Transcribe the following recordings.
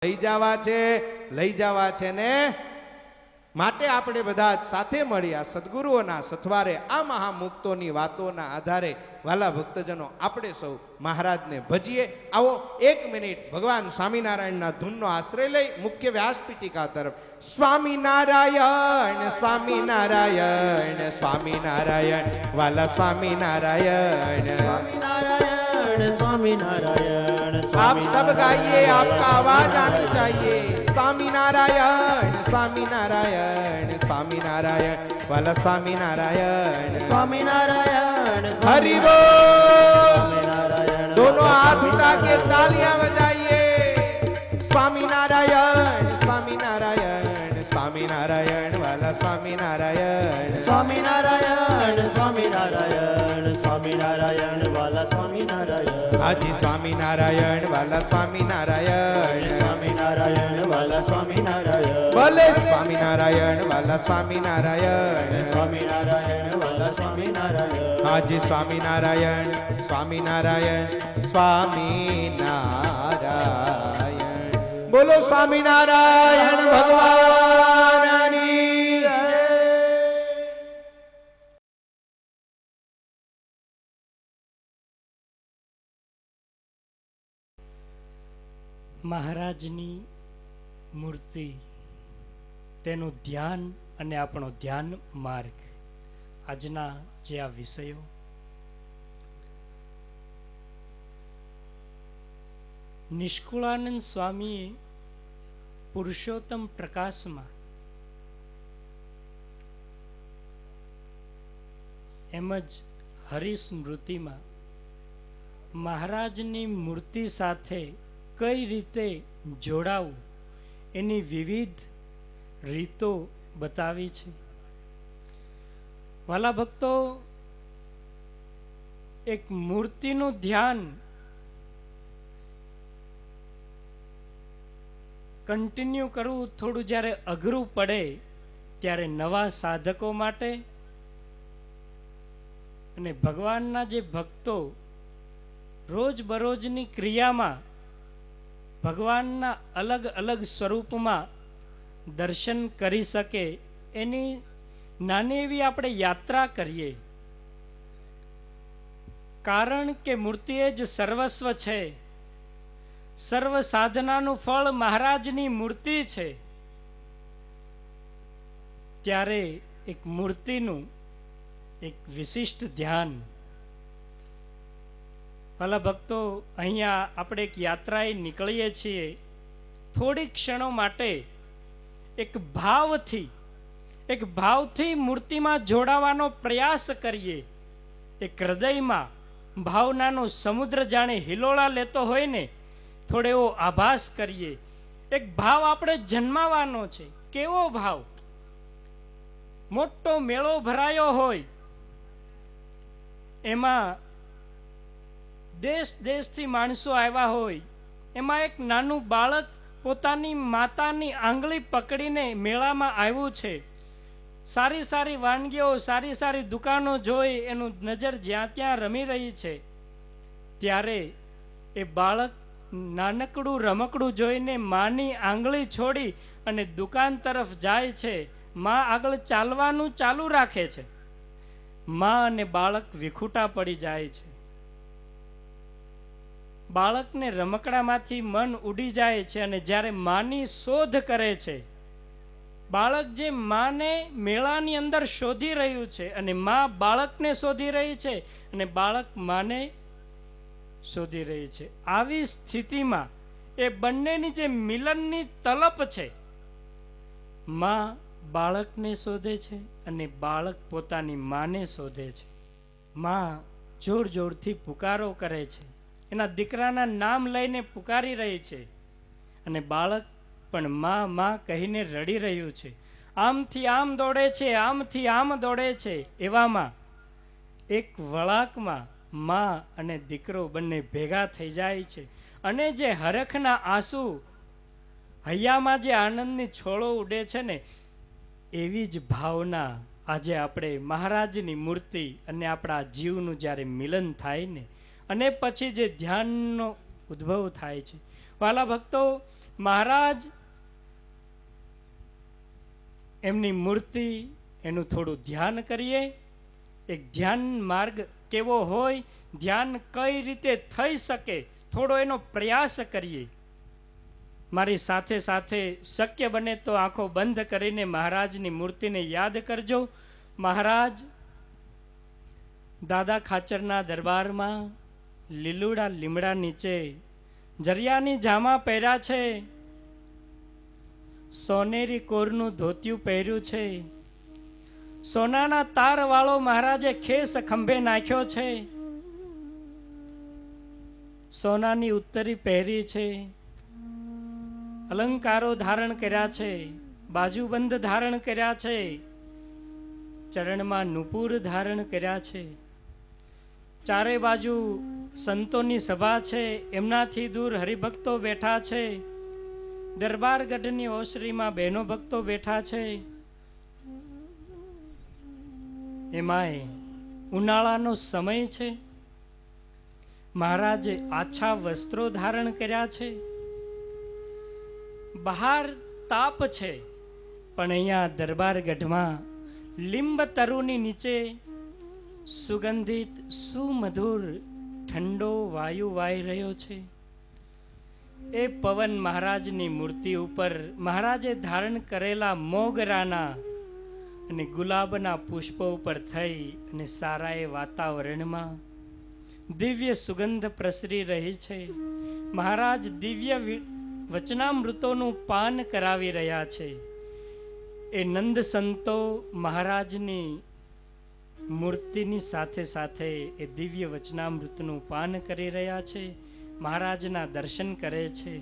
લઈ જવા છે ને માટે આપણે બધા સાથે મળી આ સદગુરુઓના સથવારે આ મહામુક્તોની વાતોના આધારે વાલા ભક્તજનો આપણે સૌ મહારાજને ભજીએ. આવો 1 મિનિટ ભગવાન સ્વામિનારાયણના ધૂનનો આશ્રય લઈ મુખ્ય વ્યાસપીઠિકા તરફ. સ્વામિનારાયણ સ્વામિનારાયણ સ્વામિનારાયણ વાલા સ્વામિનારાયણ स्वामीनारायण स्वामीनारायण आप सब गाइए, आपका आवाज आनी चाहिए. स्वामीनारायण स्वामीनारायण स्वामीनारायण वाला स्वामीनारायण स्वामीनारायण हरि बोल. स्वामीनारायण दोनों हाथ उठा के तालियां बजाइए. स्वामीनारायण स्वामीनारायण स्वामीनारायण वाला स्वामीनारायण स्वामीनारायण स्वामीनारायण स्वामीनारायण वाला स्वामीनारायण हाजी स्वामीनारायण वाला स्वामीनारायण स्वामीनारायण वाला स्वामीनारायण बोले स्वामीनारायण वाला स्वामीनारायण स्वामीनारायण वाला स्वामीनारायण हाजी स्वामीनारायण स्वामीनारायण स्वामीनारायण. बोलो स्वामीनारायण भगवाननी जय. મહારાજની મૂર્તિ, તેનું ધ્યાન અને આપણો ધ્યાન માર્ગ, આજના જે આ વિષયો નિષ્કુળાનંદ સ્વામીએ પુરુષોત્તમ પ્રકાશમાં એમ જ હરિસ્મૃતિમાં મહારાજની મૂર્તિ સાથે કઈ રીતે જોડાવું એની વિવિધ રીતો બતાવી છે. વાલા ભક્તો, એક મૂર્તિનું ધ્યાન કન્ટિન્યુ કરવું થોડું જ્યારે અઘરું પડે ત્યારે નવા સાધકો માટે અને ભગવાનના જે ભક્તો રોજબરોજની ક્રિયામાં ભગવાનના અલગ અલગ સ્વરૂપમાં દર્શન કરી શકે એની નાની એવી આપણે યાત્રા કરીએ. કારણ કે મૂર્તિ એ જ સર્વસ્વ છે. સર્વ સાધનાનું ફળ મહારાજની મૂર્તિ છે. ત્યારે એક મૂર્તિનું એક વિશિષ્ટ ધ્યાન. ભલા ભક્તો, અહીંયા આપણે એક યાત્રાએ નીકળીએ છીએ. થોડીક ક્ષણો માટે એક ભાવથી મૂર્તિમાં જોડાવાનો પ્રયાસ કરીએ. એક હૃદયમાં ભાવનાનો સમુદ્ર જાણે હિલોળા લેતો હોય ને, થોડો એવો આભાસ કરીએ. એક ભાવ આપણે જન્માવાનો છે. કેવો ભાવ? મોટો મેળો ભરાયો હોય, એમાં દેશ દેશથી માણસો આવ્યા હોય, એમાં એક નાનું બાળક પોતાની માતાની આંગળી પકડીને મેળામાં આવ્યું છે. સારી સારી વાનગીઓ, સારી સારી દુકાનો જોઈ એનું નજર જ્યાં ત્યાં રમી રહી છે. ત્યારે એ બાળક નાનકડું રમકડું જોઈને માની આંગળી છોડી અને દુકાન તરફ જાય છે. માં આગળ ચાલવાનું ચાલુ રાખે છે. માં અને બાળક વિખૂટા પડી જાય છે. બાળકને રમકડામાંથી મન ઉડી જાય છે અને જ્યારે માની શોધ કરે છે, બાળક જે માને મેળાની અંદર શોધી રહ્યું છે અને માં બાળકને શોધી રહી છે અને બાળક માને શોધી રહી છે. આવી સ્થિતિમાં એ બંનેની જે મિલનની તલપ છે, માં બાળકને શોધે છે અને બાળક પોતાની માને શોધે છે. માં જોર જોરથી પુકારો કરે છે, એના દીકરાના નામ લઈને પુકારી રહી છે અને બાળક પણ માં માં કહીને રડી રહ્યું છે. આમથી આમ દોડે છે, આમથી આમ દોડે છે. એવામાં એક વળાંકમાં માં અને દીકરો બંને ભેગા થઈ જાય છે અને જે હરખના આંસુ, હૈયામાં જે આનંદની છોળો ઉડે છે ને, એવી જ ભાવના આજે આપણે મહારાજની મૂર્તિ અને આપણા જીવનું જ્યારે મિલન થાય ને, અને પછી જે ધ્યાનનો ઉદ્ભવ થાય છે. વાલા ભક્તો, મહારાજ એમની મૂર્તિ, એનું થોડું ધ્યાન કરીએ. એક ધ્યાન માર્ગ કેવો હોય, ધ્યાન કઈ રીતે થઈ શકે, થોડો એનો પ્રયાસ કરીએ. મારી સાથે સાથે શક્ય બને તો આંખો બંધ કરીને મહારાજની મૂર્તિને યાદ કરજો. મહારાજ દાદા ખાચરના દરબારમાં લીલુડા લીમડા નીચે જરિયાની જામા પહેર્યા છે, સોનેરી કોરનું ધોતિયું પહેર્યું છે, સોનાના તાર વાળો મહારાજે ખેસ ખંભે નાખ્યો છે, સોનાની ઉત્તરી પહેરી છે, અલંકારો ધારણ કર્યા છે, બાજુબંધ ધારણ કર્યા છે, ચરણમાં નુપુર ધારણ કર્યા છે. ચારે બાજુ સંતોની સભા છે, એમનાથી દૂર હરિભક્તો બેઠા છે, દરબારગઢની ઓસરીમાં બહેનો ભક્તો બેઠા છે. એમાંય ઉનાળાનો સમય છે, મહારાજે આછા વસ્ત્રો ધારણ કર્યા છે. બહાર તાપ છે, પણ અહીંયા દરબારગઢમાં લીંબ તરુની નીચે સુગંધિત સુમધુર ઠંડો વાયુ વાઈ રહ્યો છે. એ પવન મહારાજની મૂર્તિ ઉપર મહારાજે ધારણ કરેલા મોગરાના અને ગુલાબના પુષ્પો ઉપર થઈ અને સારા એ વાતાવરણમાં દિવ્ય સુગંધ પ્રસરી રહી છે. મહારાજ દિવ્ય વચનામૃતોનું પાન કરાવી રહ્યા છે. એ નંદ સંતો મહારાજની મૂર્તિની સાથે સાથે એ દિવ્ય વચનામૃતનું પાન કરી રહ્યા છે. મહારાજના દર્શન કરે છે.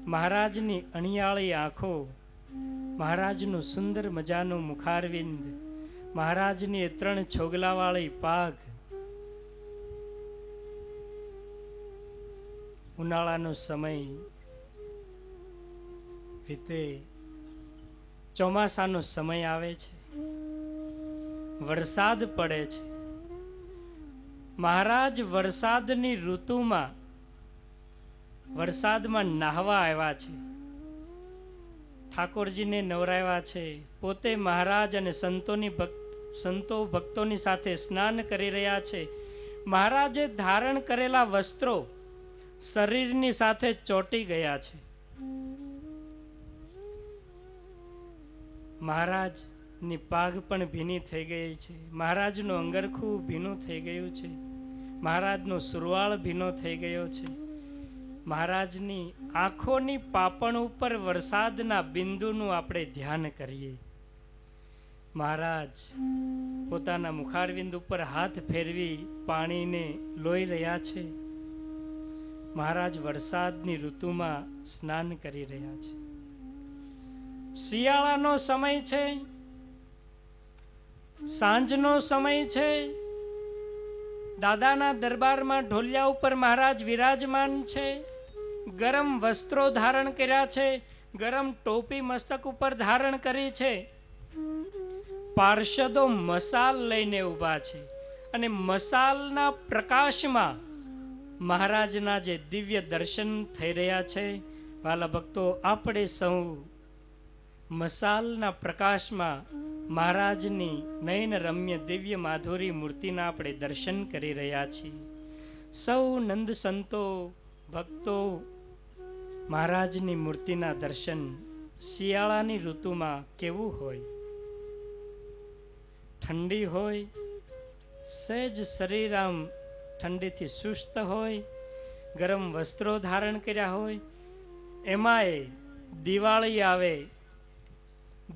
મહારાજની અણિયાળી આંખો, મહારાજનું સુંદર મજાનું મુખારવિંદ, મહારાજની એ 3 છોગલાવાળી પાઘ. ઉનાળાનો સમય વીતે, ચોમાસાનો સમય આવે છે, વરસાદ પડે છે. મહારાજ વરસાદની ઋતુમાં વરસાદમાં નાહવા આવ્યા છે. ઠાકોરજીને નવરાવ્યા છે. પોતે મહારાજ અને સંતો ભક્તોની સાથે સ્નાન કરી રહ્યા છે. મહારાજે ધારણ કરેલા વસ્ત્રો શરીરની સાથે ચોંટી ગયા છે. મહારાજની પાઘ પણ ભીની થઈ ગઈ છે. મહારાજનું અંગરખું ભીનું થઈ ગયું છે. મહારાજનો સુરવાળ ભીનો થઈ ગયો છે. મહારાજની આંખોની પાપણ ઉપર વરસાદના બિંદુનું આપણે ધ્યાન કરીએ. મહારાજ પોતાના મુખારવિંદ ઉપર હાથ ફેરવી પાણીને લોહી રહ્યા છે. મહારાજ વરસાદની ઋતુમાં સ્નાન કરી રહ્યા છે. શિયાળાનો સમય છે, સાંજનો સમય છે. દાદાના દરબારમાં ઢોલિયા ઉપર મહારાજ વિરાજમાન છે. ગરમ વસ્ત્રો ધારણ કર્યા છે, ગરમ ટોપી મસ્તક ઉપર ધારણ કરી છે. પાર્ષદો મસાલ લઈને ઊભા છે અને મસાલના પ્રકાશમાં મહારાજના જે દિવ્ય દર્શન થઈ રહ્યા છે. વાલા ભક્તો, આપણે સૌ મસાલના પ્રકાશમાં મહારાજની નયન રમ્ય દિવ્ય માધુરી મૂર્તિના આપણે દર્શન કરી રહ્યા છીએ. સૌ નંદ સંતો ભક્તો મહારાજની મૂર્તિના દર્શન શિયાળાની ઋતુમાં કેવું હોય? ઠંડી હોય, સહેજ શરીર આમ ઠંડીથી સુસ્ત હોય, ગરમ વસ્ત્રો ધારણ કર્યા હોય. એમાંય દિવાળી આવે,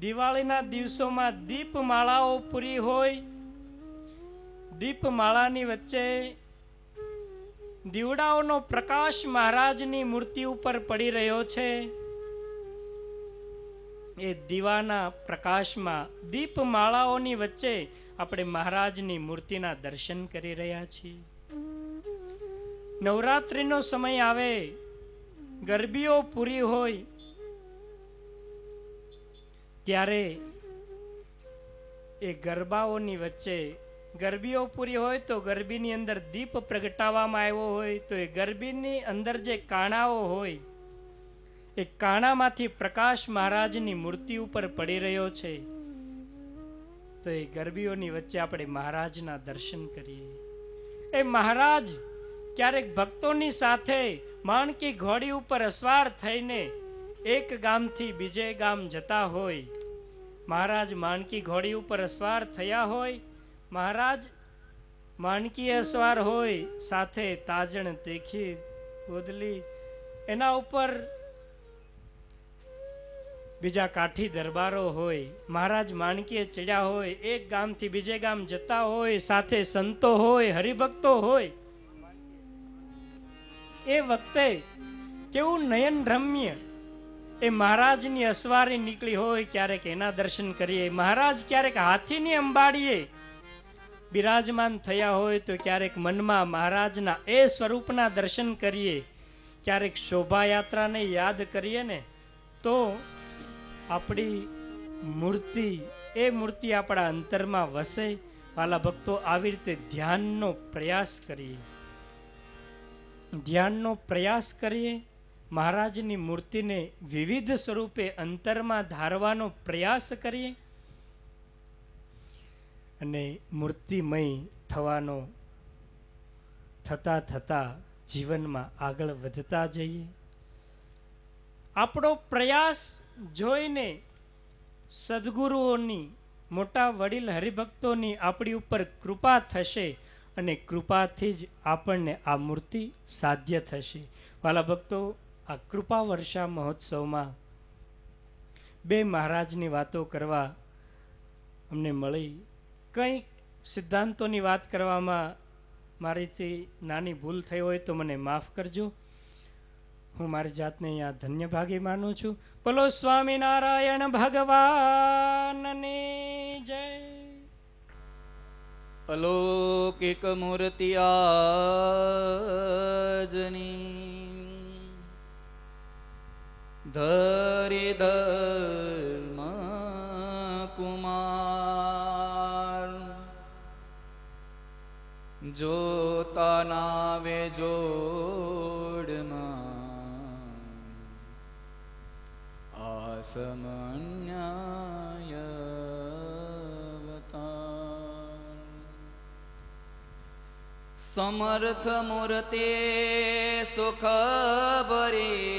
દિવાળીના દિવસોમાં દીપમાળાઓ પૂરી હોય. દીપમાળાની વચ્ચે દીવડાઓનો પ્રકાશ મહારાજની મૂર્તિ ઉપર પડી રહ્યો છે. એ દીવાના પ્રકાશમાં દીપમાળાઓની વચ્ચે આપણે મહારાજની મૂર્તિના દર્શન કરી રહ્યા છીએ. નવરાત્રિનો સમય આવે, ગરબીઓ પૂરી હોય, ત્યારે એ ગરબાઓની વચ્ચે ગરબીઓ પૂરી હોય તો ગરબીની અંદર દીપ પ્રગટાવવામાં આવ્યો હોય તો એ ગરબીની અંદર જે કાણાઓ હોય એ કાણામાંથી પ્રકાશ મહારાજની મૂર્તિ ઉપર પડી રહ્યો છે, તો એ ગરબીઓની વચ્ચે આપણે મહારાજના દર્શન કરીએ. એ મહારાજ ક્યારેક ભક્તોની સાથે માણકી ઘોડી ઉપર અસવાર થઈને એક ગામથી બીજે ગામ જતા હોય. મહારાજ માણકી ઘોડી ઉપર અસવાર થયા હોય, મહારાજ માણકી અસવાર હોય, સાથે તાજણ તીખી ગોદલી, એના ઉપર બીજા કાઠી દરબારો હોય. મહારાજ માણકીએ ચડ્યા હોય, એક ગામથી બીજે ગામ જતા હોય, સાથે સંતો હોય, હરિભક્તો હોય. એ વખતે કેવું નયન રમ્ય એ મહારાજની અસવારી નીકળી હોય, ક્યારેક એના દર્શન કરીએ. મહારાજ ક્યારેક હાથીની અંબાડીએ બિરાજમાન થયા હોય, તો ક્યારેક મનમાં મહારાજના એ સ્વરૂપના દર્શન કરીએ. ક્યારેક શોભાયાત્રાને યાદ કરીએ ને, તો આપણી મૂર્તિ, એ મૂર્તિ આપણા અંતરમાં વસે. વાલા ભક્તો, આવી રીતે ધ્યાનનો પ્રયાસ કરીએ, ધ્યાનનો પ્રયાસ કરીએ. મહારાજની મૂર્તિને વિવિધ સ્વરૂપે અંતરમાં ધારવાનો પ્રયાસ કરીએ અને મૂર્તિમય થવાનો થતા જીવનમાં આગળ વધતા જઈએ. આપણો પ્રયાસ જોઈને સદગુરુઓની, મોટા વડીલ હરિભક્તોની આપણી ઉપર કૃપા થશે અને કૃપાથી જ આપણને આ મૂર્તિ સાધ્ય થશે. વાલા ભક્તો, આ કૃપા વર્ષા મહોત્સવમાં બે મહારાજની વાતો કરવા અમને મળી. કંઈક સિદ્ધાંતોની વાત કરવામાં મારીથી નાની ભૂલ થઈ હોય તો મને માફ કરજો. હું મારી જાતને અહીંયા ધન્ય ભાગી માનું છું. બોલો સ્વામિનારાયણ ભગવાનની જય. અલૌકિક મૂર્તિ આજની ધરી ધર્મ કુમાર, જોતા નાવે જોડમાં આસમન્યાય સમર્થ મૂર્તિ સુખ ભરી,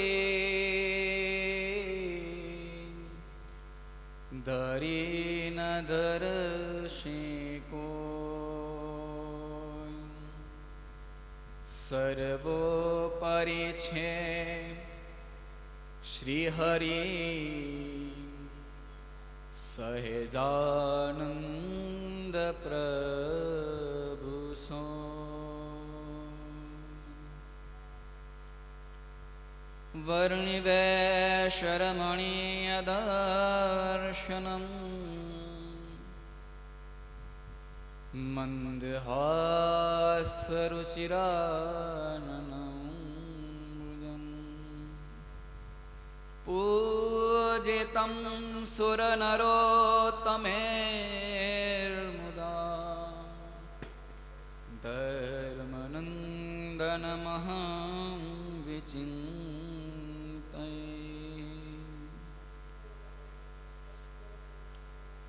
ધરી ન ધરશે કોઈ. સર્વોપરી છે શ્રી હરિ, સહેજાનંદ પ્રભુ સો. વર્ણિવેશરમણીય દર્શનમ, મંદહાસ્વરુચિરાનનમ, પૂજિતમ સુરનરોત્તમેર્મુદા, ધર્મનંદનમહં વિચિંતયે.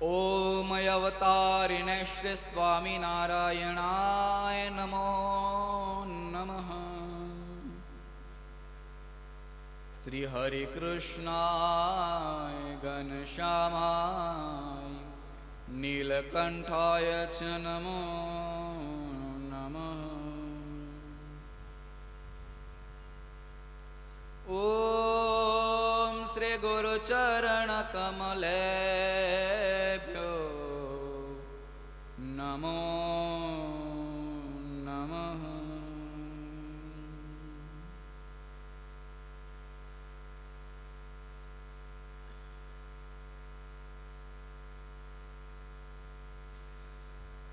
ઓમ અવતારિણે શ્રી સ્વામિનારાયણાય નમો નમઃ. શ્રી હરિ કૃષ્ણાય ઘનશ્યામાય નીલકંઠાય ચ નમો નમઃ. ઓમ શ્રી ગુરુચરણ કમલેભ્યો નમો નમઃ.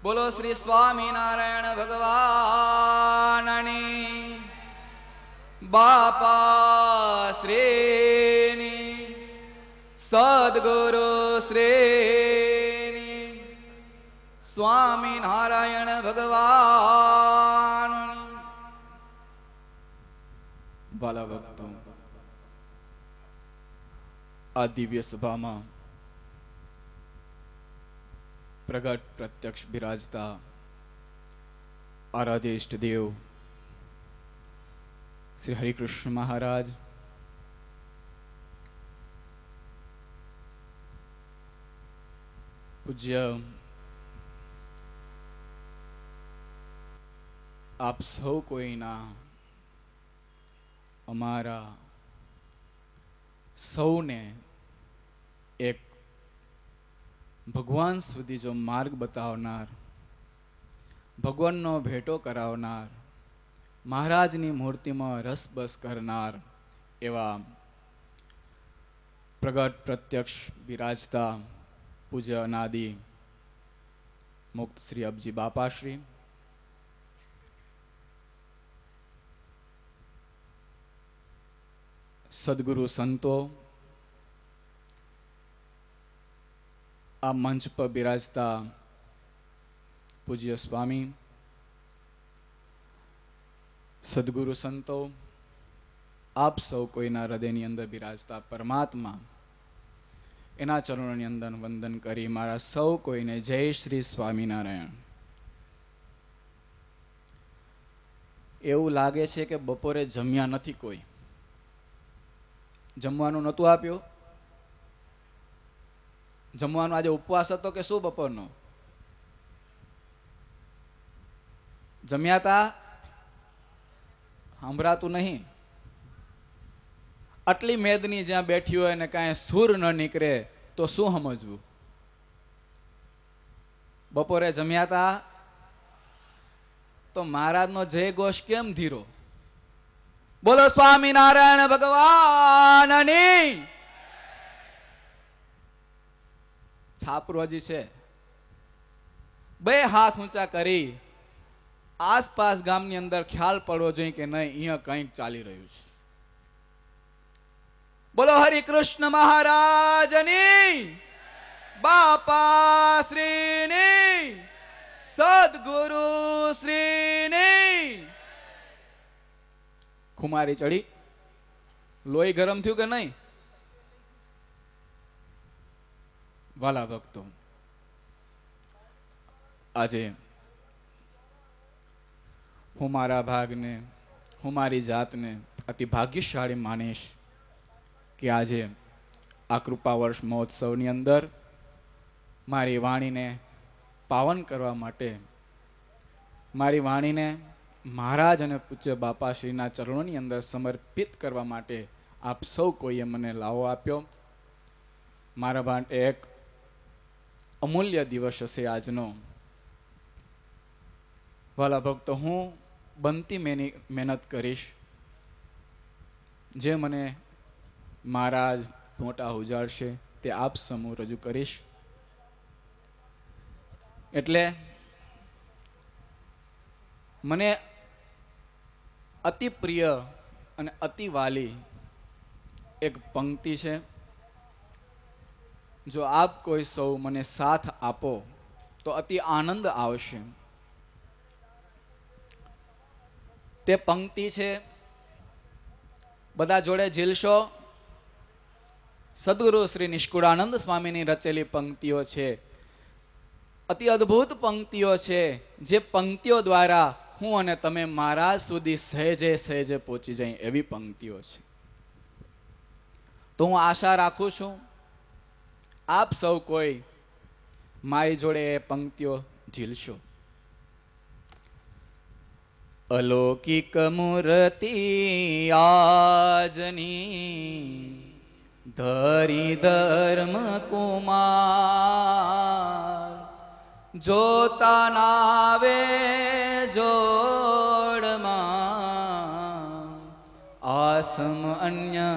બોલો શ્રી સ્વામિનારાયણ ભગવાનની, બાપા શ્રેની, સદગુરુ શ્રેની, સ્વામિનારાયણ ભગવાન. વાલા ભક્તો, આ દિવ્ય સભામાં પ્રગટ પ્રત્યક્ષ બિરાજતા આરાધ્ય ઇષ્ટદેવ શ્રી હરિકૃષ્ણ મહારાજ, પૂજ્ય આપ સૌ કોઈના અમારા સૌને એક ભગવાન સુધી જો માર્ગ બતાવનાર, ભગવાનનો ભેટો કરાવનાર, મહારાજની મૂર્તિમાં રસબસ કરનાર એવા પ્રગટ પ્રત્યક્ષ બિરાજતા પૂજ્ય અનાદિ મુક્ત શ્રી અબજી બાપાશ્રી, સદગુરુ સંતો, આ મંચ પર બિરાજતા પૂજ્ય સ્વામી, સદગુરુ સંતો, આપ સૌ કોઈના હૃદયની અંદર બિરાજતા પરમાત્મા, એના ચરણોની અંદર વંદન કરી મારા સૌ કોઈને જય શ્રી સ્વામિનારાયણ. એવું લાગે છે કે બપોરે જમ્યા નથી, કોઈ જમવાનું નહોતું આપ્યું. જમવાનો આજે ઉપવાસ હતો કે શું? બપોરનો જમ્યા તા? સાંભળાતું નહીં. આટલી મેદની જ્યાં બેઠી હોય ને કાંઈ સૂર ન નીકળે તો શું સમજવું? બપોરે જમ્યા તા તો મહારાજનો જય ઘોષ કેમ ધીરો? બોલો સ્વામિનારાયણ ભગવાનની. છાપરોજી છે, બે હાથ ઊંચા કરી આસપાસ ગામની અંદર ખ્યાલ પડવો જોઈએ કે નહીં અહીંયા કંઈક ચાલી રહ્યું છે. બોલો હરિકૃષ્ણ મહારાજની, બાપા શ્રીની, સદગુરુ શ્રીની. ખુમારી ચડી, લોહી ગરમ થયું કે નહીં? વાલા ભક્તો, આજે હું મારા ભાગને, હું મારી જાતને અતિ ભાગ્યશાળી માનીશ કે આજે આ કૃપા વર્ષ મહોત્સવની અંદર મારી વાણીને પાવન કરવા માટે, મારી વાણીને મહારાજ અને પૂજ્ય બાપાશ્રીના ચરણોની અંદર સમર્પિત કરવા માટે આપ સૌ કોઈએ મને લાવો આપ્યો. મારા માટે એક અમૂલ્ય દિવસ હશે આજનો. વાલા ભક્તો, હું બનતી મહેનત કરીશ. જે મને મહારાજ મોટા ઉજાડશે તે આપ સમૂહ રજૂ કરીશ. એટલે મને અતિ પ્રિય અને અતિ વાલી એક પંક્તિ છે. જો આપ કોઈ સૌ મને સાથ આપો તો અતિ આનંદ આવશે. તે પંક્તિ છે, બધા જોડે ઝીલશો. સદગુરુ શ્રી નિષ્કુળાનંદ સ્વામીની રચેલી પંક્તિઓ છે. અતિ અદ્ભુત પંક્તિઓ છે, જે પંક્તિઓ દ્વારા હું અને તમે મહારાજ સુધી સહેજે સહેજે પહોંચી જાય એવી પંક્તિઓ છે. તો હું આશા રાખું છું આપ સૌ કોઈ મારી જોડે એ પંક્તિઓ ઝીલશો. અલૌકિક મૂર્તિ આજની ધરી ધર્મ કુમાર, જોતા નાવે જોડમાં આસમ અન્ય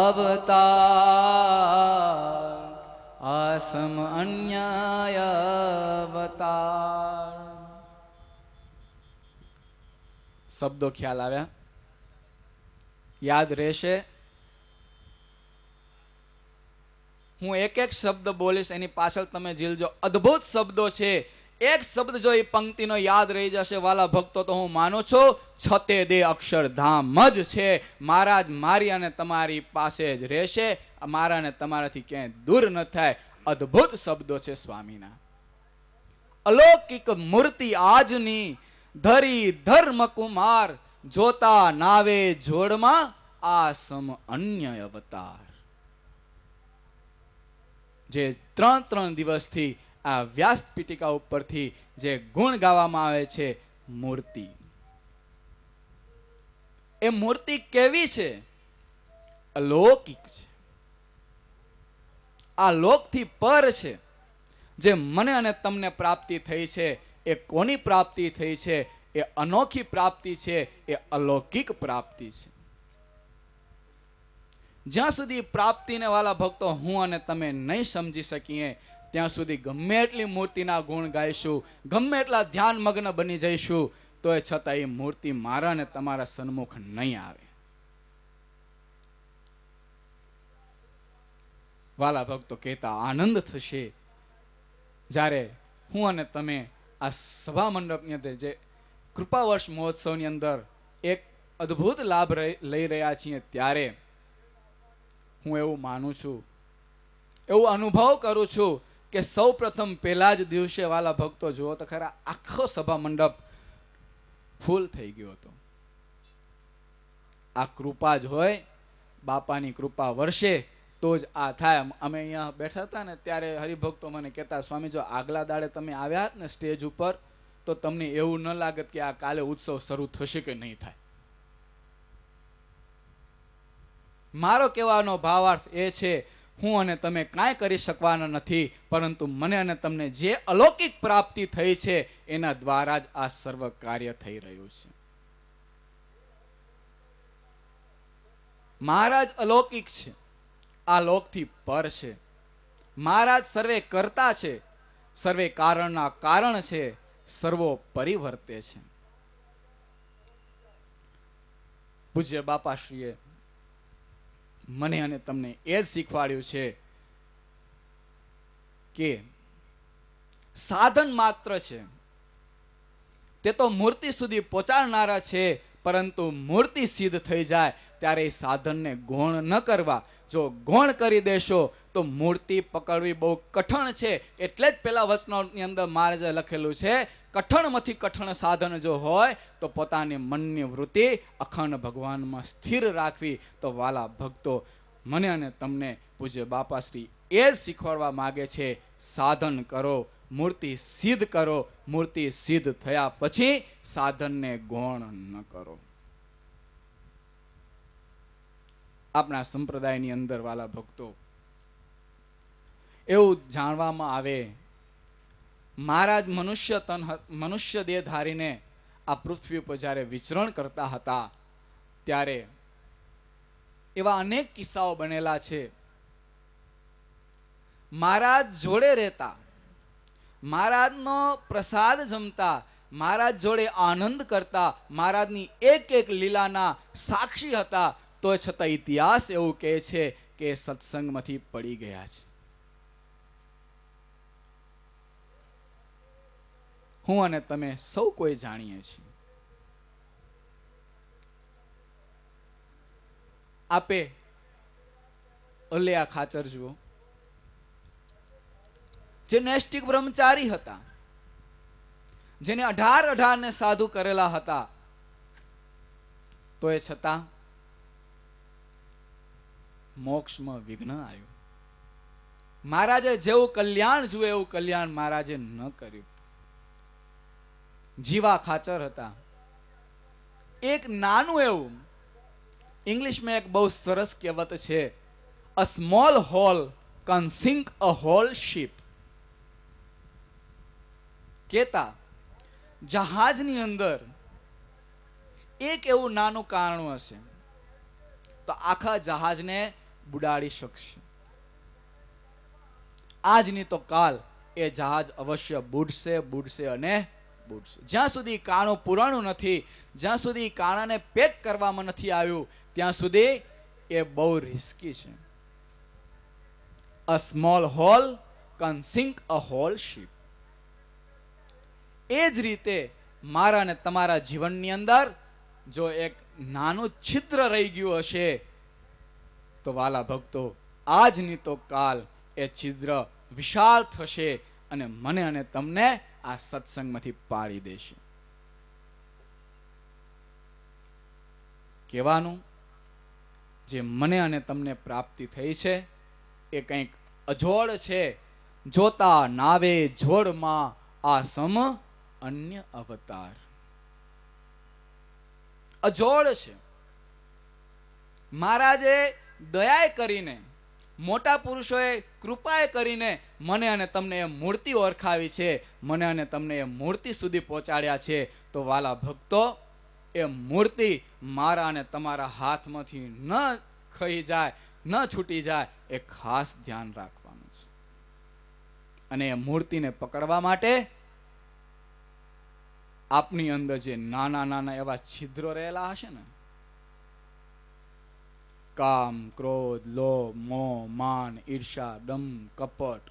અવતાર, આસમ અન્ય અવતાર. શબ્દો ખ્યાલ આવ્યા? યાદ રહેશે? હું એક એક શબ્દ બોલીશ, એની પાછળ તમે ઝીલજો. અદ્ભુત શબ્દો છે. એક શબ્દ જો એ પંક્તિનો યાદ રહી જશે વાલા ભક્તો, તો હું માનું છું છતે દે અક્ષરધામ જ છે. મહારાજ મારી અને તમારી પાસે જ રહેશે મારા ને તમારાથી ક્યાંય દૂર ન થાય. અદ્ભુત શબ્દો છે સ્વામીના. અલૌકિક મૂર્તિ આજની ધરી ધર્મ કુમાર, જોતા નાવે જોડમાં આ સમ અન્ય અવતાર. જે 3 દિવસથી આ વ્યાસ પીઠિકા ઉપરથી જે ગુણ ગાવામાં આવે છે, મૂર્તિ. એ મૂર્તિ કેવી છે? અલૌકિક છે. આ લોકથી પર છે. જે મને અને તમને પ્રાપ્તિ થઈ છે, એ કોની પ્રાપ્તિ થઈ છે? એ અનોખી પ્રાપ્તિ છે, એ અલૌકિક પ્રાપ્તિ છે. જ્યાં સુધી પ્રાપ્તિને વાલા ભક્તો હું અને તમે નહીં સમજી શકીએ, ત્યાં સુધી ગમે એટલી મૂર્તિના ગુણ ગાઈશું, ગમે એટલા ધ્યાન મગ્ન બની જઈશું, તો એ છતાં એ મૂર્તિ મારા ને તમારા સન્મુખ નહીં આવે. વાલા ભક્તો કહેતા આનંદ થશે જ્યારે હું અને તમે આ સભા મંડપની અંદર જે કૃપા વર્ષ મહોત્સવની અંદર એક અદ્ભુત લાભ લઈ રહ્યા છીએ, ત્યારે હું એવું માનું છું, એવું અનુભવ કરું છું કે સૌ પ્રથમ પહેલા જ દિવસે વાલા ભક્તો જુઓ તો ખરા, આખો સભા મંડપ ફૂલ થઈ ગયો હતો. આ કૃપા જ હોય, બાપાની કૃપા વર્ષે તો જ આ થાય. અમે અહીંયા બેઠા હતા ને ત્યારે હરિભક્તો મને કહેતા, સ્વામી જો આગલા દાડે તમે આવ્યા હોત ને સ્ટેજ ઉપર, તો તમને એવું ન લાગત કે આ કાલે ઉત્સવ શરૂ થશે કે નહીં થાય. મારો કહેવાનો ભાવાર્થ એ છે, હું અને તમે કાંઈ કરી શકવાના નથી, પરંતુ મને અને તમને જે અલૌકિક પ્રાપ્તિ થઈ છે, એના દ્વારા જ આ સર્વ કાર્ય થઈ રહ્યું છે. મહારાજ અલૌકિક છે, આ લોકથી પર છે. મહારાજ સર્વે કરતા છે, સર્વે કારણના કારણ છે, સર્વો પરિવર્તે છે. પૂજ્ય બાપાશ્રીએ મને અને તમને એ જ શીખવાડ્યું છે કે સાધન માત્ર છે, તે તો મૂર્તિ સુધી પહોંચાડનારા છે, પરંતુ મૂર્તિ સિદ્ધ થઈ જાય ત્યારે એ સાધનને ગૌણ ન કરવા. જો ગૌણ કરી દેશો તો મૂર્તિ પકડવી બહુ કઠણ છે. એટલે જ પેલા વચનોની અંદર મહારાજે લખેલું છે, કઠણમાંથી કઠણ સાધન જો હોય તો પોતાની મનની વૃત્તિ અખંડ ભગવાનમાં સ્થિર રાખવી. તો વાલા ભક્તો, મને અને તમને પૂજ્ય બાપાશ્રી એ જ શીખવાડવા માગે છે, સાધન કરો, મૂર્તિ સિદ્ધ કરો. મૂર્તિ સિદ્ધ થયા પછી સાધનને ગૌણ ન કરો. આપણા સંપ્રદાયની અંદર વાલા ભક્તો એવું જાણવામાં આવે, મહારાજ મનુષ્ય દેહ ધારીને આ પૃથ્વી ઉપર જ્યારે વિચરણ કરતા હતા, ત્યારે એવા અનેક કિસ્સાઓ બનેલા છે. મહારાજ જોડે રહેતા, મહારાજનો પ્રસાદ જમતા, મહારાજ જોડે આનંદ કરતા, મહારાજની એક એક લીલાના સાક્ષી હતા, તો છતાં ઇતિહાસ એવું કહે છે કે સત્સંગમાંથી પડી ગયા છે. હું અને તમે સૌ કોઈ જાણીએ છીએ. આપે ઓલિયા ખાચર જુઓ, જે નૈષ્ઠિક બ્રહ્મચારી હતા, જેને 18 ને સાધુ કરેલા હતા, તો એ છતાં મોક્ષમાં વિઘ્ન આવ્યું. મહારાજે જેવું કલ્યાણ જુએ એવું કલ્યાણ મહારાજે ન કર્યું. જીવા ખાચર હતા. એક નાનું એવું, ઇંગ્લિશમાં એક બહુ સરસ કહેવત છે, a small hole can sink a whole ship. કેતા જહાજની અંદર એક એવું નાનું કાણું હશે તો આખા જહાજને બુડાડી શકશે. આજની તો કાલ એ જહાજ અવશ્ય બુડશે, બુડશે અને બુડશે. જ્યાં સુધી કાણું પુરાણું નથી, જ્યાં સુધી કાણાને પેક કરવામાં નથી આવ્યું, ત્યાં સુધી એ બહુ રિસ્કી છે. A small hole can sink a whole ship. એ જ રીતે મારા અને તમારા જીવનની અંદર જો એક નાનું છિદ્ર રહી ગયું હશે, તો વાલા ભક્તો, આજની તો કાલ એ છિદ્ર વિશાળ થશે અને મને અને તમને આ સત્સંગમાંથી પાડી દેશે. કહેવાનું, જે મને અને તમને પ્રાપ્તિ થઈ છે એ કંઈક અજોડ છે. જોતા નાવે જોડમાં આ સમ અન્ય અવતાર. અજોડ છે. મહારાજે દયાએ કરીને, મોટા પુરુષોએ કૃપાએ કરીને મને અને તમને એ મૂર્તિ ઓળખાવી છે, મને અને તમને એ મૂર્તિ સુધી પહોંચાડ્યા છે. તો વાલા ભક્તો, એ મૂર્તિ મારા અને તમારા હાથમાંથી ન ખઈ જાય, ન છૂટી જાય, એ ખાસ ધ્યાન રાખવાનું છે. અને એ મૂર્તિને પકડવા માટે આપની અંદર જે નાના નાના એવા છિદ્રો રહેલા હશે ને, કામ, ક્રોધ, લોભ, મોહ, માન, ઈર્ષા, દમ, કપટ,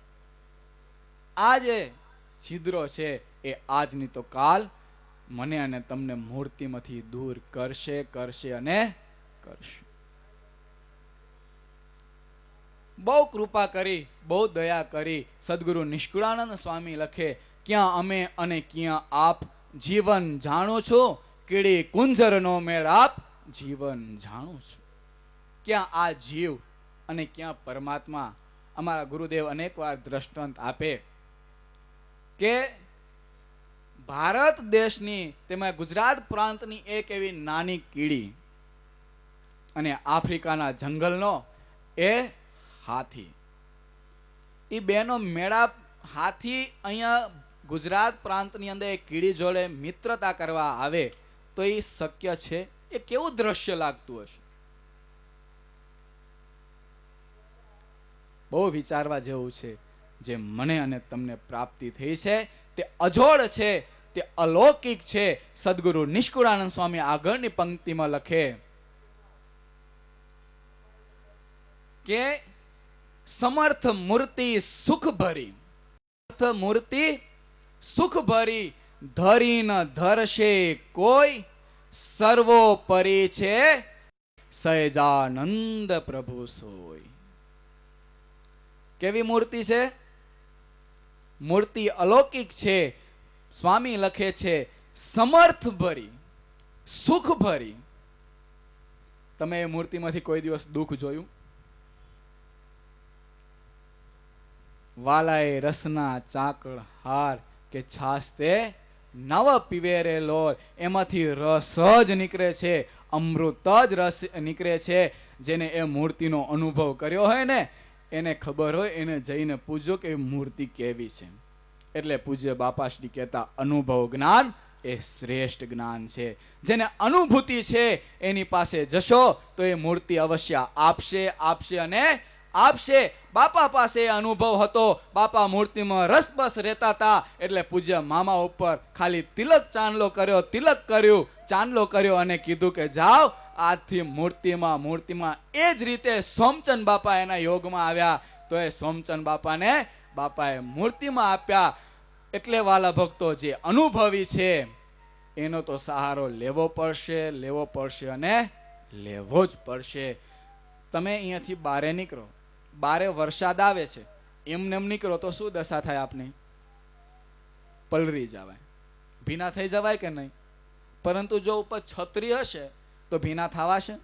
આ જે છિદ્રો છે એ આજની તો કાલ મને અને તમને મૂર્તિમાંથી દૂર કરશે, કરશે અને કરશે. બહુ કૃપા કરી, બહુ દયા કરી. સદગુરુ નિષ્કુળાનંદ સ્વામી લખે, ક્યાં અમે અને ક્યાં આપ, જીવન જાણું છું, કીડી કુંજરનો મેળ આપ, જીવન જાણું છું. ક્યાં આ જીવ અને ક્યાં પરમાત્મા. અમારા ગુરુદેવ અનેકવાર દ્રષ્ટાંત આપે કે ભારત દેશની, તેમાં ગુજરાત પ્રાંતની એક એવી નાની કીડી અને આફ્રિકાના જંગલનો એ હાથી, એ બેનો મેળાપ. હાથી અહીંયા ગુજરાત પ્રાંતની અંદર એક કીડી જોડે મિત્રતા કરવા આવે તો એ શક્ય છે? એ કેવું દ્રશ્ય લાગતું હશે? બહુ વિચારવા જેવું છે. જે મને અને તમને પ્રાપ્તિ થઈ છે તે અજોડ છે, તે અલૌકિક છે. સદગુરુ નિષ્કુળાનંદ સ્વામી આગળની પંક્તિમાં લખે કે સમર્થ મૂર્તિ સુખ ભરી, મૂર્તિ સુખ ભરી, ધરી ન ધરશે કોઈ, સર્વોપરી છે સહેજાનંદ પ્રભુ સોય. કેવી મૂર્તિ છે? મૂર્તિ અલૌકિક છે. સ્વામી લખે છે સમર્થ ભરી, સુખ ભરી. તમે એ મૂર્તિમાંથી કોઈ દિવસ દુઃખ જોયું? વાલાએ રસના ચાકળ હાર કે છાસ તે નવ પીવે રે લોલ. એમાંથી રસ જ નીકળે છે, અમૃત જ રસ નીકળે છે. જેને એ મૂર્તિનો અનુભવ કર્યો હોય ને એને ખબર હોય, એને જઈને પૂછજો કે એ મૂર્તિ કેવી છે. એટલે પૂજ્ય બાપાશ્રી કહેતા, અનુભવ જ્ઞાન એ શ્રેષ્ઠ જ્ઞાન છે. જેને અનુભૂતિ છે એની પાસે જશો તો એ મૂર્તિ અવશ્ય આપશે, આપશે અને આપશે. બાપા પાસે અનુભવ હતો. બાપા મૂર્તિમાં રસબસ રહેતા હતા. એટલે પૂજ્ય મામા ઉપર ખાલી તિલક ચાંદલો કર્યો, તિલક કર્યું, ચાંદલો કર્યો અને કીધું કે જાઓ આજથી મૂર્તિમાં. એ જ રીતે સોમચંદ બાપા એના યોગમાં આવ્યા તો એ સોમચંદ બાપાએ મૂર્તિમાં આપ્યા. એટલે વાલા ભક્તો, જે અનુભવી છે એનો તો સહારો લેવો પડશે, લેવો પડશે અને લેવો જ પડશે. તમે અહીંયાથી બારે નીકળો, બારે વરસાદ આવે છે, એમને એમ નીકળો તો શું દશા થાય આપની? પલરી જવાય, ભીના થઈ જવાય કે નહીં? પરંતુ જો ઉપર છત્રી હશે તો ભીના થવાશે?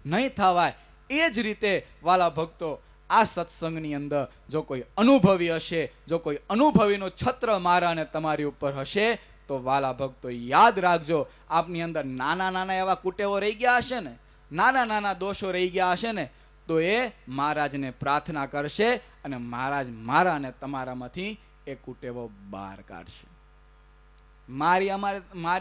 નહીં થવાય. એ જ રીતે વાલા ભક્તો, આ સત્સંગની અંદર જો કોઈ અનુભવી હશે, જો કોઈ અનુભવીનો છત્ર મારા અને તમારી ઉપર હશે તો વાલા ભક્તો યાદ રાખજો, આપની અંદર નાના નાના એવા કુટેવો રહી ગયા હશે ને, નાના નાના દોષો રહી ગયા હશે ને, તો એ મહારાજને પ્રાર્થના કરશે અને મહારાજ મારા અને તમારામાંથી એ કુટેવો બહાર કાઢશે. મારી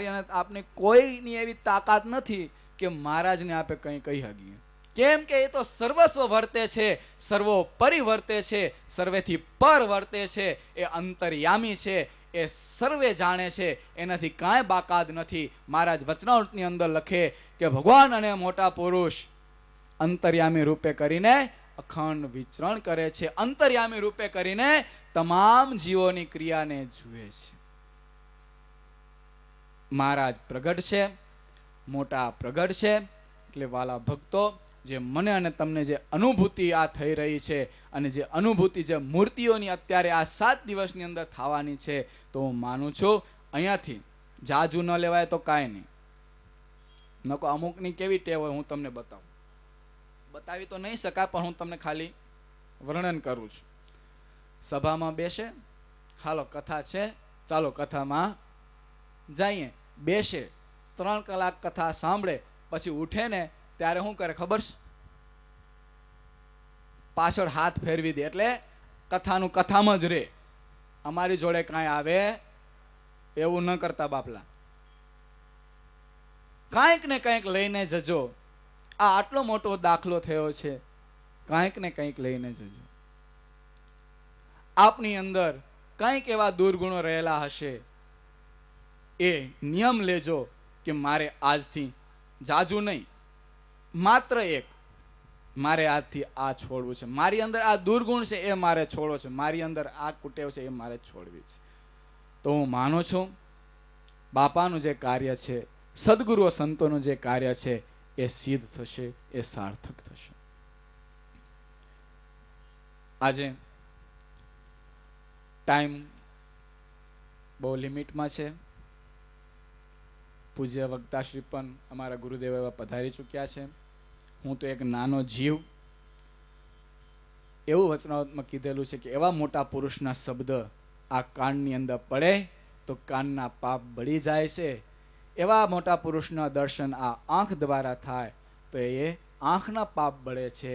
અને આપને કોઈની એવી તાકાત નથી કે મહારાજને આપે કંઈ કહી શકીએ. કેમ કે એ તો સર્વસ્વ વર્તે છે, સર્વોપરી વર્તે છે, સર્વેથી પર વર્તે છે. એ અંતર્યામી છે, એ સર્વે જાણે છે, એનાથી કાંઈ બાકાત નથી. મહારાજ વચનામૃતની અંદર લખે કે ભગવાન અને મોટા પુરુષ અંતર્યામી રૂપે કરીને અખંડ વિચરણ કરે છે, અંતર્યામી રૂપે કરીને તમામ જીવોની ક્રિયાને જુએ છે. મહારાજ પ્રગટ છે, મોટા પ્રગટ છે. એટલે વાલા ભક્તો, જે મને અને તમને જે અનુભૂતિ આ થઈ રહી છે અને જે અનુભૂતિ જે મૂર્તિઓની અત્યારે આ 7 દિવસની અંદર થવાની છે, તો હું માનું છું અહીંયાથી જાજુ ન લેવાય તો કાંઈ નહીં. નકો અમુકની કેવી ટેવ હોય હું તમને બતાવી તો નહીં શકાય, પણ હું તમને ખાલી વર્ણન કરું છું. સભામાં બેસે, હાલો કથા છે, ચાલો કથામાં જઈએ, બેસે 3 કલાક કથા સાંભળે, પછી ઉઠે ને ત્યારે શું કરે ખબર છે? પાછળ હાથ ફેરવી દે, એટલે કથાનું કથામાં જ રહે. અમારી જોડે કાંઈ આવે એવું ન કરતા બાપલા. કાંઈક ને કંઈક લઈને જજો. આ આટલો મોટો દાખલો થયો છે, કાંઈક ને કંઈક લઈને જજો. આપની અંદર કંઈક એવા દુર્ગુણો રહેલા હશે, એ નિયમ લેજો કે મારે આજથી જાજુ નહીં, માત્ર એક, મારે આજથી આ છોડવું છે. મારી અંદર આ દુર્ગુણ છે એ મારે છોડવો છે, મારી અંદર આ કુટેવ છે એ મારે છોડવી છે. તો હું માનું છું બાપાનું જે કાર્ય છે, સદગુરુઓ સંતોનું જે કાર્ય છે, એ સિદ્ધ થશે, એ સાર્થક થશે. આજે ટાઈમ બહુ લિમિટમાં છે. પૂજ્ય વક્તાશ્રી પણ અમારા ગુરુદેવ એવા પધારી ચૂક્યા છે. હું તો એક નાનો જીવ. એવું વચનાવતમાં કીધેલું છે કે એવા મોટા પુરુષના શબ્દ આ કાનની અંદર પડે તો કાનના પાપ બળી જાય છે. એવા મોટા પુરુષના દર્શન આ આંખ દ્વારા થાય તો એ આંખના પાપ બળે છે.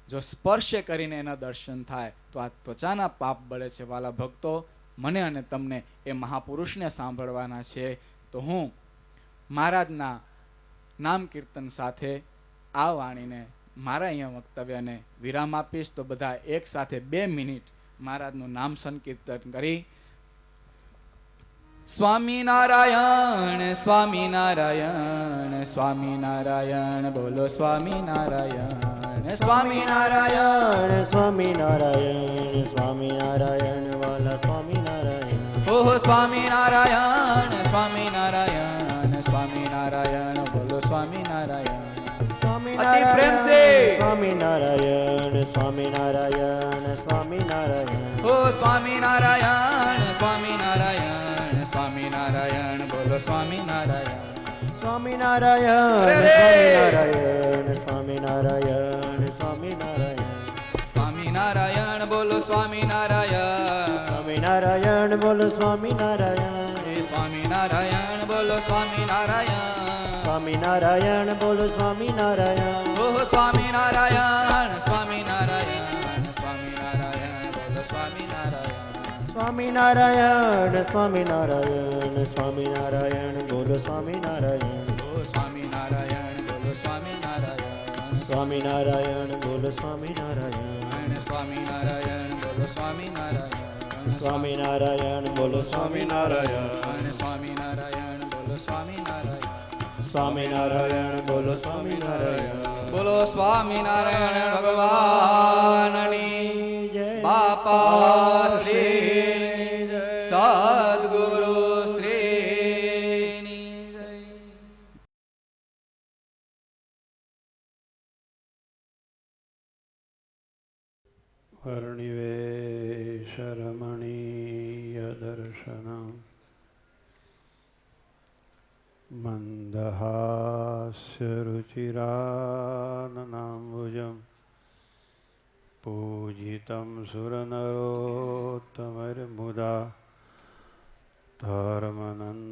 જો સ્પર્શ કરીને એના દર્શન થાય તો આ ત્વચાના પાપ બળે છે. વાલા ભક્તો, મને અને તમને એ મહાપુરુષને સાંભળવાના છે. તો હું મહારાજના નામ કીર્તન સાથે આ વાણીને, મારા અહીંયા વક્તવ્યને વિરામ આપીશ. તો બધા એક સાથે 2 મિનિટ મહારાજનું નામ સંકીર્તન કરી સ્વામિનારાયણ સ્વામિનારાયણ સ્વામિનારાયણ બોલો સ્વામિનારાયણ સ્વામિનારાયણ સ્વામિનારાયણ સ્વામિનારાયણ વાલા સ્વામિનારાયણ. ઓહો સ્વામિનારાયણ સ્વામિનારાયણ સ્વામિનારાયણ બોલો સ્વામિનારાયણ. અતિ પ્રેમ સે સ્વામિનારાયણ સ્વામિનારાયણ સ્વામિનારાયણ. ઓ સ્વામિનારાયણ સ્વામિનારાયણ સ્વામિનારાયણ બોલો સ્વામિનારાયણ. સ્વામિનારાયણ સ્વામિનારાયણ સ્વામિનારાયણ સ્વામિનારાયણ. સ્વામિનારાયણ બોલો સ્વામિનારાયણ. સ્વામિનારાયણ બોલો સ્વામિનારાયણ. સ્વામિનારાયણ બોલો સ્વામિનારાયણ. સ્વામિનારાયણ બોલો સ્વામિનારાયણ. ઓહ સ્વામિનારાયણ સ્વામિનારાયણ સ્વામિનારાયણ બોલો સ્વામિનારાયણ. સ્વામિનારાયણ સ્વામિનારાયણ સ્વામિનારાયણ બોલો સ્વામિનારાયણ. ઓ સ્વામિનારાયણ બોલો સ્વામિનારાયણ. સ્વામિનારાયણ બોલો સ્વામિનારાયણ. સ્વામિનારાયણ બોલો સ્વામિનારાયણ. સ્વામિનારાયણ બોલો સ્વામિનારાયણ. સ્વામિનારાયણ બોલો સ્વામિનારાયણ. સ્વામિનારાયણ બોલો સ્વામિનારાયણ. બોલો સ્વામિનારાયણ ભગવાનની જય. બાપા શ્રી સદગુરુ શ્રીની જય. વર્ણિવેશરમણીય દર્શનમ મંદહાસ્યરુચિરાનનાંબુજમ પૂજિतं સુરનરોત્તમૈર્મુદા ધર્મનંદ